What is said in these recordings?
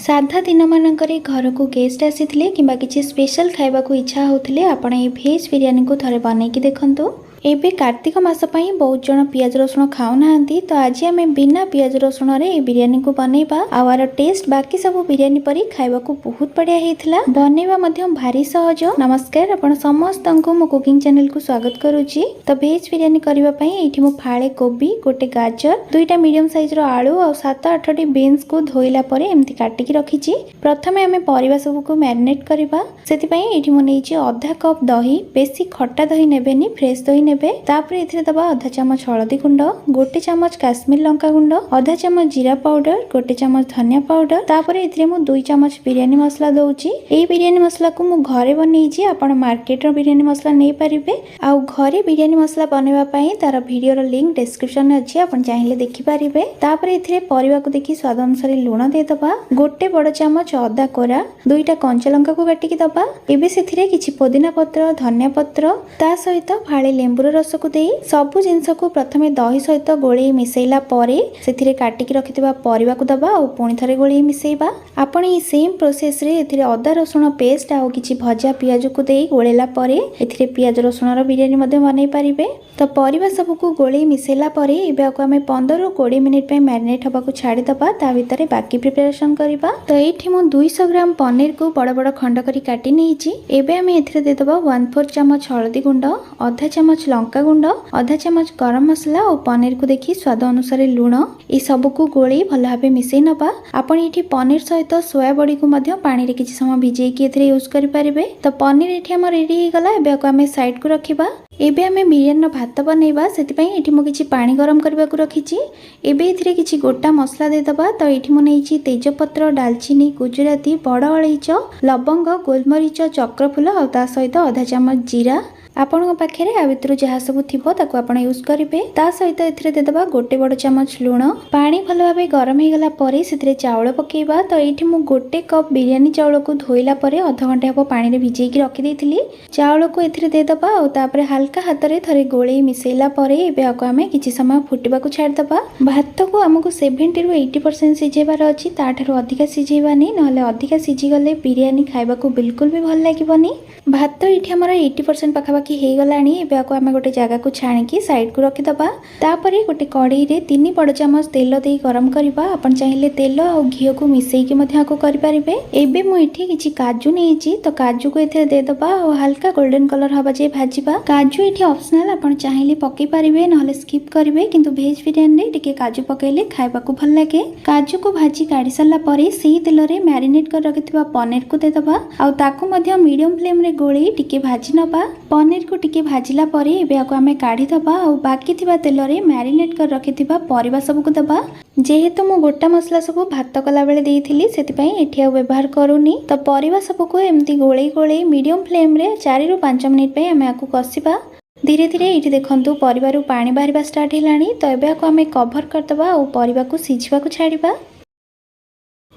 साधा दिन मानकरे घर को गेस्ट आसीथिले किंबा किछि स्पेशल खाइबा को इच्छा होउथिले आपण ए भेज बिरयानी को थरे बनेकी देखंतु। एबे कार्तिक मास पई बहुत जण पियाज रसुण खाउ नाहंती, तो आज आमे बिना पियाज रसुण रे ए बिरयानी को बनेबा। आवार टेस्ट बाकी सब बिरयानी परी खाइबा को बहुत बढ़िया हेइथिला, बनेबा मध्यम भारी सहज। नमस्कार, आपण समस्तंको मो कुकिंग चैनल को स्वागत करूची। तो भेज बिरयानी करबा पई एठी मो फाळे कोबी, गोटे गाजर, दुईटा मीडियम साइज रो आलू और 7-8टी बीन्स को धोइला परे एम्ति काटि के रखिची। प्रथमे आमे परिबा सब को मैरिनेट करबा, सेति पई एठी मो नेइची आधा कप दही, बेसी खट्टा दही नेबेनी, फ्रेश दही तापर एथिरे दबा आधा चमच हळदी गुंड, गोटे चमच काश्मीर लंका गुंड, आधा चमच जीरा पाउडर, गोटे चमच धनिया पाउडर। तापर एथिरे मु 2 चमच बिरयानी मसला दउची। एई बिरयानी मसला को मु घरे बनेइची, आपण मार्केट रो बिरयानी मसला नै परिबे। आ घरे बिरयानी मसला बनेबा पई तार वीडियो रो लिंक डिस्क्रिप्शन में अछि, आपण चाहिले देखि परिबे। तापर एथिरे परिबा को देखि स्वाद अनुसार लूण दे दबा, गोटे बड़ चमच अदा कोरा, दुईटा कंचा लंका को काटि के दबा। एबे सेथिरे किछि पुदीना पत्र, धनिया पत्र, ता सहित फाळे लेंबुर रस को दे सबु जिंस को प्रथमे दही सहित गोळे मिसैला परे सेथिरे काटि के रखितबा परिबा को दबा और पुणी थरे गोळे मिसैबा। आपण ई सेम प्रोसेस रे एथिरे अदा रसुण पेस्ट आ किछि भजा पियाज को दे गोळेला परे एथिरे पियाज रसुण रो बिरयानी मध्ये बनै परिबे। तो परिबा सब को गोळे मिसैला परे एबे को हमें 15-20 मिनिट पे मैरिनेट हबा को छाडी दबा, ता भितरे बाकी प्रिपरेशन करबा। तो एठी मो 200 ग्राम पनीर को बड़ बड़ खंड करी काटि नेइची। एबे हमें एथिरे दे दबा 1/4 चमच हळदी गुंड, आधा चमच लंका गुंड, आधा चमच गरम मसला और पनीर को देखि स्वाद अनुसार लूण, ई सब को गोळी भल भाबे मिसै नबा। आपण एठी पनीर सहित सोया बड़ी को मध्य पानी रे किछि समय भिजै कि एथिरे यूज करि परिबे। तो पनीर एठी हम रेडी हे गला, एबे को हमें साइड को रखिबा। एबे हमें बिरयानी भात बनैबा, सेति पई एठी मो किछि पानी गरम करबा को रखिछि। एबे एथिरे किछि गोटा मसला दे दबा। तो एठी मो नेइछि तेजपत्र, दालचीनी, गुजराती, बड़ अलैच, लवंग, गोलमरीच, चक्रफूल और ता सहित आधा चमच जीरा। आपण पाखे आ भितर जहाँ सब थिबो ताको आपण यूज करिवे। ता सहित एथिरे दे दबा गोटे बड़ चमच लूण। पानी भल भाबे गरम हे गला परे सेथिरे चावल पकेइबा। तो एठी मु गोटे कप बिरयानी चावल को धोइला परे आधा घंटा हबो पानी रे भिजै कि रखि देथिली। चावल को एथिरे दे दबा और तापरे हल्का हाथ रे थरे गोळे मिसैला परे एबे आको हमें किछि समय फुटिबा को छाड दबा। भात को हमकु 70 रु 80% सिझेबार अछि, ताठारु अधिका सिझेबानी, नहले अधिका सिझी गले बिरयानी खाइबा को बिल्कुल भी भल लागिबनी। भात एठी हमर 80% पाखापाखि हे गलानी। एबे आको हमें गोटे जगह को छाणी की साइड को रखि दबा। तापरे गोटे कढ़ई रे 3 बड़ चमच तेल देई गरम करबा। आपण चाहिले तेल और घी को मिसै कि मध्य आको करि परिबे। एबे मु एठी किछि काजू नेइची, तो काजू को एथे दे दबा और हल्का गोल्डन कलर हबा जे भाजीबा। काजू एठी ऑप्शनल, आपण चाहिले पकै परिबे नहले स्किप करिवे, किंतु भेज बिरयानी रे टिके काजू पकैले खाइबा को भल लागे। काजू को भाजी काढी सल्ला परे सेही तेल रे मैरिनेट कर रखितबा पनीर को दे दबा और ताको मध्य मीडियम फ्लेम रे गोळी टिके भाजी नबा। पनीर को टिके भाजिला परे एबे आको हमें काढी दबा और बाकी थिबा तेल रे मैरिनेट कर रखितबा परिबा सब को दबा। जेहेतु मु गोटा मसला सब भात कला बेले देइथिली, सेति पई एठी आ व्यवहार करूनी। तो परिबा सब को एम्ति गोळै गोळै मीडियम फ्लेम रे 4 रु 5 मिनिट पे हमें आको कसिबा। धीरे धीरे एठी देखंतु परिबारु पानी बाहरिबा स्टार्ट हेलानी। तो एबे आको हमें कवर कर दबा और परिबा को सिझिबा को छाडिबा।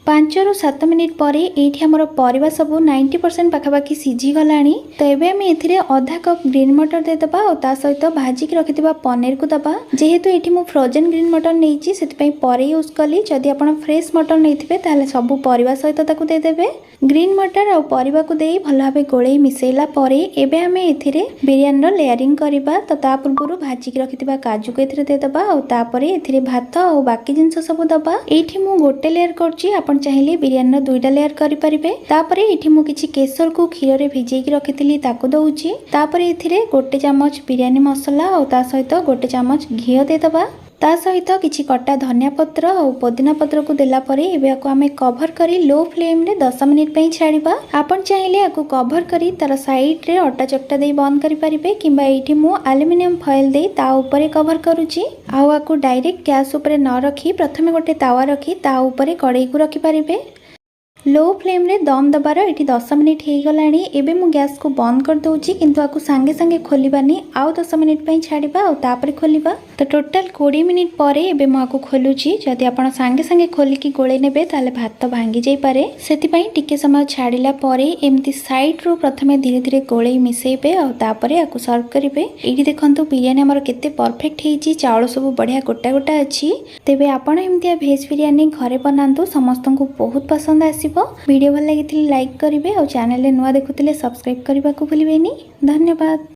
5 रु 7 मिनिट परे एठी हमर परिबा सब 90% पाखापाखि सिझी गलानी। तो एबे हम एथिरे आधा कप ग्रीन मटर दे दबा और ता सहित भाजी के रखितबा पनीर को दबा। जेहेतु एठी मु फ्रोजन ग्रीन मटर नेइची, सेति पई परे यूज कली। जदि आपण फ्रेश मटर नेइथिबे ताले सब परिबा सहित ताकू दे देबे। ग्रीन मटर और परिबा को देई भल भाबे गोळै मिसैला परे एबे हम एथिरे बिरयानी रो लेयरिंग करबा। तो ता पूर्वरु भाजी के रखितबा काजू को एथिरे दे दबा और तापरे एथिरे भात और बाकी जिंस सब दबा। एठी मु गोटे लेयर करची, आपण चाहिले बिरयानी 2टा लेयर करि परिबे। तापरे एठी मु किछि केसर को खीर रे भिजै कि रखितली ताको दउची। तापरे एथिरे गोटे चमच बिरयानी मसला और ता सहित गोटे चमच घी दे दबा। ता सहित किछि कटा धनिया पत्र और पुदीना पत्र को देला परे एबे आको हमें कवर करी लो फ्लेम रे 10 मिनिट पई छाडिबा। आपण चाहिले आको कवर करी तार साइड रे अटा चकटा देई बंद करि परिबे, किंबा एठी मु एल्युमिनियम फॉइल देई ता ऊपर कवर करूची। आउ आको डायरेक्ट गैस ऊपर न रखी प्रथमे गोटे तावा रखी ता ऊपर कढ़ई को रखि परिबे। लो फ्लेम रे दम दबार ये 10 मिनिट हो गलानी। एबे मु गैस को बंद कर दूची, किंतु आपको सांगे सांगे खोलिबानी, आउ 10 मिनिट पई छाड़ीबा और तापर खोलिबा। तो टोटल 20 मिनिट परे एबे मु आपको खोलुची। जदि आपण सांगे सांगे खोलिकी गोळे नेबे ताले भात भांगी जाई पारे, सेति पई टिके समय छाड़िला परे एमती साइड रो प्रथमे धीरे धीरे गोळे मिसेइबे और तापरे आकु सर्व करिवे। एठी देखंतु बिरयानी हमर केते परफेक्ट हेची, चावल सब बढ़िया गोटा गोटा अछि। तेबे आपण एमतिया भेज बिरयानी घरे बनांतु, समस्तन को बहुत पसंद आसी। वीडियो भल लगी लाइक करेंगे और चैनल नुआ देखुले सब्सक्राइब करने को भूलें। धन्यवाद।